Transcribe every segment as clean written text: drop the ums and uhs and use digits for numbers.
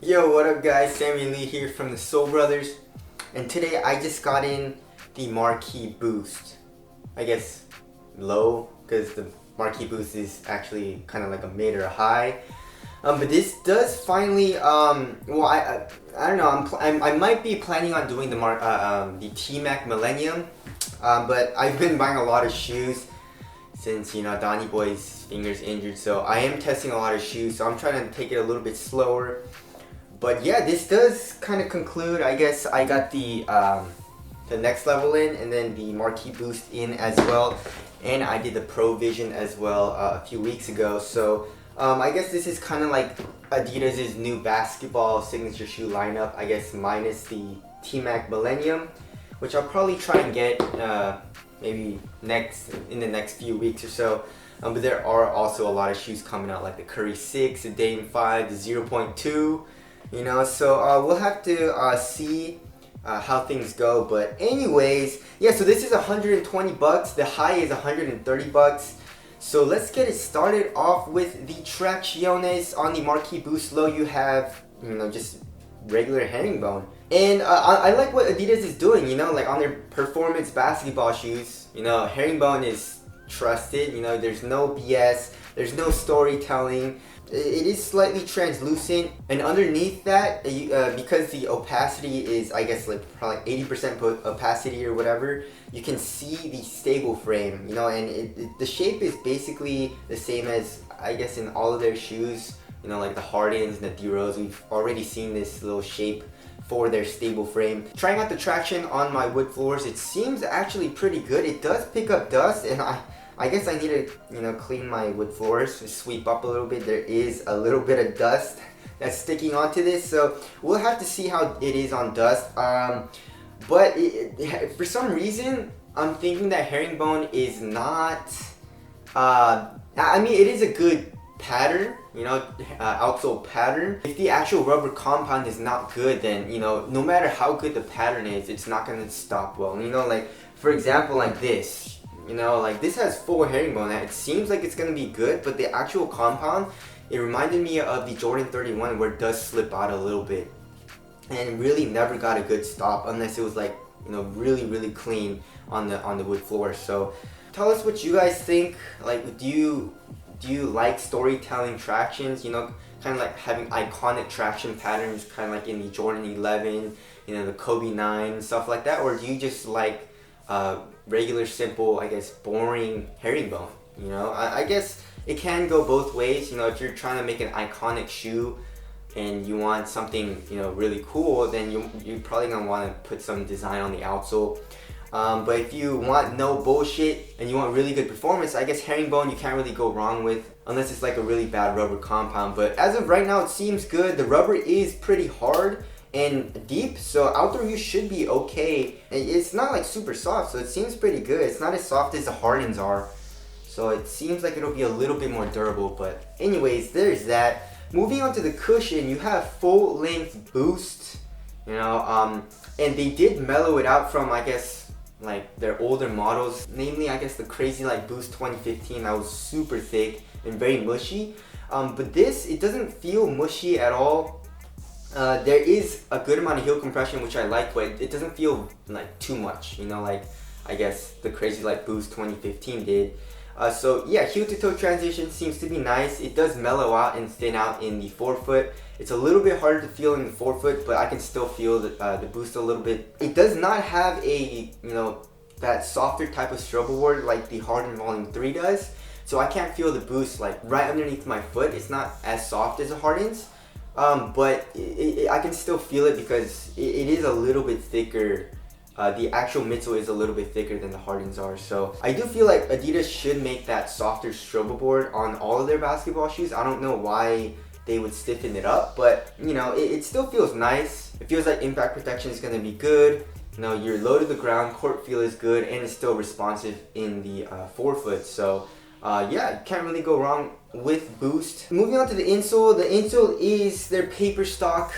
Yo, what up guys? Sammy Lee here from the Soul Brothers, and today I just got in the Marquee Boost. I guess low, because the Marquee Boost is actually kind of like a mid or a high. But this does finally, well, I don't know, I might be planning on doing the T-Mac Millennium, but I've been buying a lot of shoes since, you know, Donnie Boy's finger's injured, so I am testing a lot of shoes, so I'm trying to take it a little bit slower. But yeah, this does kind of conclude. I guess I got the next level in, and then the Marquee Boost in as well, and I did the Pro Vision as well a few weeks ago. So I guess this is kind of like Adidas' new basketball signature shoe lineup, I guess minus the T-Mac Millennium, which I'll probably try and get maybe in the next few weeks or so. But there are also a lot of shoes coming out, like the Curry 6, the Dame 5, the 0.2, you know, so we'll have to see how things go. But anyways, yeah, so this is 120 bucks. The high is 130 bucks. So let's get it started off with the Tracciones. On the Marquee Boost Low, you have, you know, just regular herringbone. And I like what Adidas is doing, you know, like on their performance basketball shoes, you know, herringbone is trusted, you know, there's no BS, there's no storytelling. It is slightly translucent, and underneath that, because the opacity is, I guess, like probably 80% opacity or whatever, you can see the stable frame, you know, and the shape is basically the same as, I guess, in all of their shoes, you know, like the Hardens and the D-Rose. We've already seen this little shape for their stable frame. Trying out the traction on my wood floors, it seems actually pretty good. It does pick up dust, and I guess I need to, you know, clean my wood floors, sweep up a little bit. There is a little bit of dust that's sticking onto this, so we'll have to see how it is on dust. But for some reason, I'm thinking that herringbone is not, I mean, it is a good pattern, you know, outsole pattern. If the actual rubber compound is not good, then, you know, no matter how good the pattern is, it's not going to stop well. You know, like, for example, like this. You know, like this has full herringbone. It seems like it's gonna be good, but the actual compound, it reminded me of the Jordan 31, where it does slip out a little bit, and really never got a good stop unless it was like, you know, really clean on the wood floor. So tell us what you guys think. Like, do you like storytelling tractions? You know, kind of like having iconic traction patterns, kind of like in the Jordan 11, you know, the Kobe 9, stuff like that, or do you just like regular, simple, I guess, boring herringbone? You know, I guess it can go both ways. You know, if you're trying to make an iconic shoe and you want something, you know, really cool, then you're probably gonna want to put some design on the outsole. But if you want no bullshit and you want really good performance, I guess herringbone you can't really go wrong with, unless it's like a really bad rubber compound. But as of right now, it seems good. The rubber is pretty hard and deep, so outdoor use should be okay. It's not like super soft, so it seems pretty good. It's not as soft as the Hardens are, so it seems like it'll be a little bit more durable. But anyways, there's that. Moving on to the cushion, you have full length Boost, you know, and they did mellow it out from, I guess, like their older models, namely, I guess, the Crazy Light Boost 2015 that was super thick and very mushy. But this, it doesn't feel mushy at all. There is a good amount of heel compression, which I like, but it doesn't feel like too much, you know, like I guess the Crazy Light Boost 2015 did. So yeah, heel to toe transition seems to be nice. It does mellow out and thin out in the forefoot. It's a little bit harder to feel in the forefoot, but I can still feel the Boost a little bit. It does not have a, you know, that softer type of strobel board like the Harden Volume 3 does. So I can't feel the Boost like right underneath my foot. It's not as soft as the Harden's. But I can still feel it because it is a little bit thicker. The actual midsole is a little bit thicker than the Hardens are. So I do feel like Adidas should make that softer strobel board on all of their basketball shoes. I don't know why they would stiffen it up, but you know, it still feels nice. It feels like impact protection is going to be good. You know, you're low to the ground, court feel is good, and it's still responsive in the forefoot. So yeah, you can't really go wrong with Boost. Moving on to the insole. The insole is their paper stock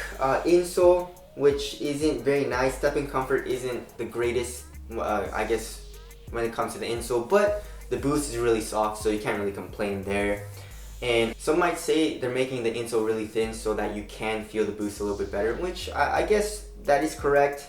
insole, which isn't very nice. Stepping comfort isn't the greatest, I guess, when it comes to the insole, but the Boost is really soft, so you can't really complain there. And some might say they're making the insole really thin so that you can feel the boost a little bit better, which I guess that is correct.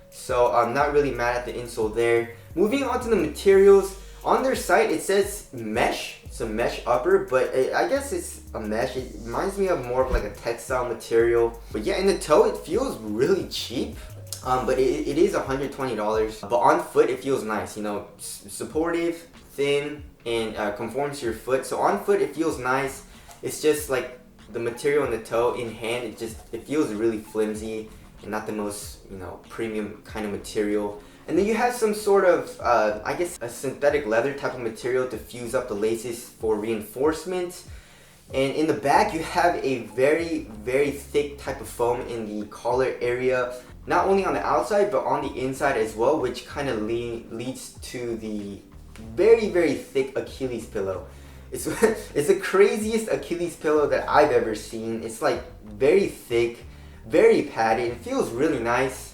So I'm not really mad at the insole there. Moving on to the materials, on their site it says mesh, it's a mesh upper, but I guess it's a mesh. It reminds me of more of like a textile material. But yeah, in the toe it feels really cheap. But it is $120. But on foot it feels nice, you know, supportive, thin, and conforms to your foot. So on foot it feels nice. It's just like the material in the toe, in hand it feels really flimsy and not the most, you know, premium kind of material. And then you have some sort of I guess a synthetic leather type of material to fuse up the laces for reinforcement. And in the back you have a very, very thick type of foam in the collar area, not only on the outside but on the inside as well, which kind of leads to the very, very thick Achilles pillow. It's the craziest Achilles pillow that I've ever seen. It's like very thick, very padded. It feels really nice,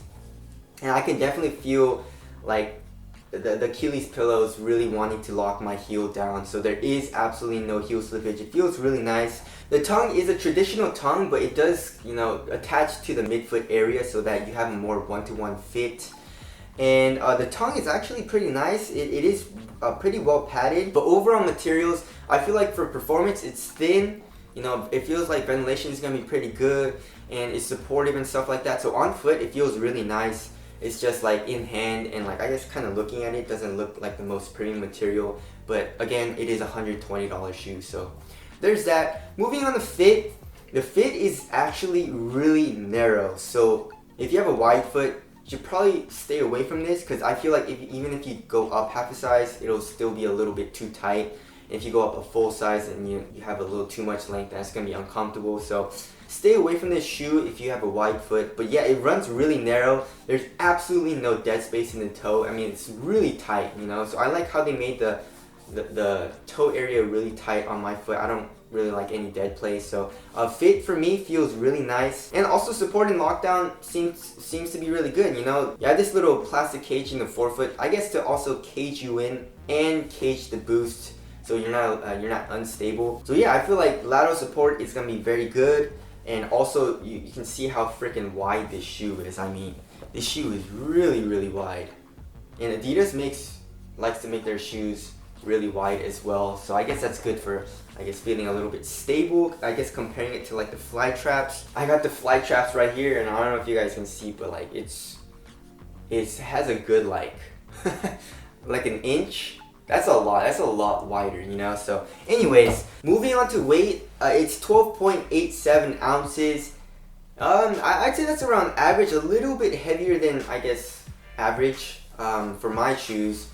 and I can definitely feel like the Achilles pillow is really wanting to lock my heel down. So there is absolutely no heel slippage. It feels really nice. The tongue is a traditional tongue, but it does, you know, attach to the midfoot area so that you have a more one-to-one fit. And the tongue is actually pretty nice. It is pretty well padded. But overall materials, I feel like for performance it's thin. You know, it feels like ventilation is gonna be pretty good, and it's supportive and stuff like that. So on foot it feels really nice. It's just like in hand, and like I guess kind of looking at it doesn't look like the most premium material. But again, it is a $120 shoe, so there's that. Moving on to fit. The fit is actually really narrow. So if you have a wide foot, you should probably stay away from this, because I feel like even if you go up half a size, it'll still be a little bit too tight. If you go up a full size and you have a little too much length, that's going to be uncomfortable. So stay away from this shoe if you have a wide foot. But yeah, it runs really narrow. There's absolutely no dead space in the toe. I mean, it's really tight, you know. So I like how they made the toe area really tight on my foot. I don't really like any dead place. So fit for me feels really nice, and also support and lockdown seems to be really good, you know. You have this little plastic cage in the forefoot, I guess, to also cage you in and cage the boost, so you're not unstable. So yeah, I feel like lateral support is gonna be very good. And also you can see how freaking wide this shoe is. I mean, this shoe is really, really wide, and Adidas likes to make their shoes really wide as well. So I guess that's good for, I guess, feeling a little bit stable. I guess comparing it to like the fly traps. I got the fly traps right here, and I don't know if you guys can see, but like it has a good like like an inch. That's a lot wider, you know. So anyways, moving on to weight, it's 12.87 ounces. I'd say that's around average, a little bit heavier than, I guess, average for my shoes.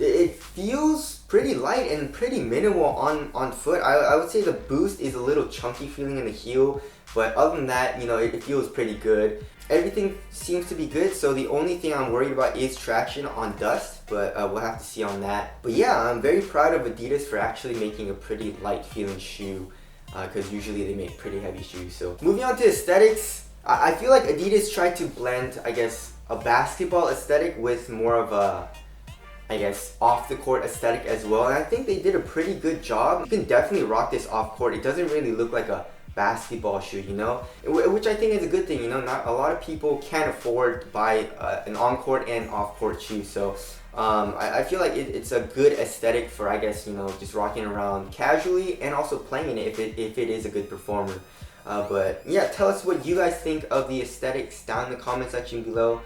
It feels pretty light and pretty minimal on foot. I would say the boost is a little chunky feeling in the heel, but other than that, you know, it feels pretty good. Everything seems to be good, so the only thing I'm worried about is traction on dust, but we'll have to see on that. But yeah, I'm very proud of Adidas for actually making a pretty light feeling shoe, because usually they make pretty heavy shoes. So moving on to aesthetics, I feel like Adidas tried to blend, I guess, a basketball aesthetic with more of a, I guess, off the court aesthetic as well, and I think they did a pretty good job. You can definitely rock this off court. It doesn't really look like a basketball shoe, you know, which I think is a good thing, you know. Not a lot of people can afford to buy an on-court and off-court shoe, so I feel like it's a good aesthetic for, I guess, you know, just rocking around casually and also playing it if it is a good performer. But yeah, tell us what you guys think of the aesthetics down in the comment section below.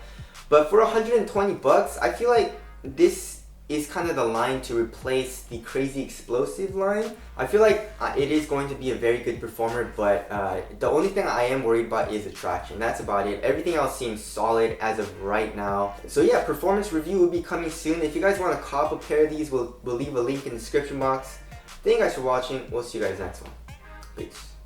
But for 120 bucks, I feel like this is kind of the line to replace the Crazy Explosive line. I feel like it is going to be a very good performer, but the only thing I am worried about is the traction. That's about it. Everything else seems solid as of right now. So yeah, performance review will be coming soon. If you guys want to cop a pair of these, we'll leave a link in the description box. Thank you guys for watching. We'll see you guys next one. Peace.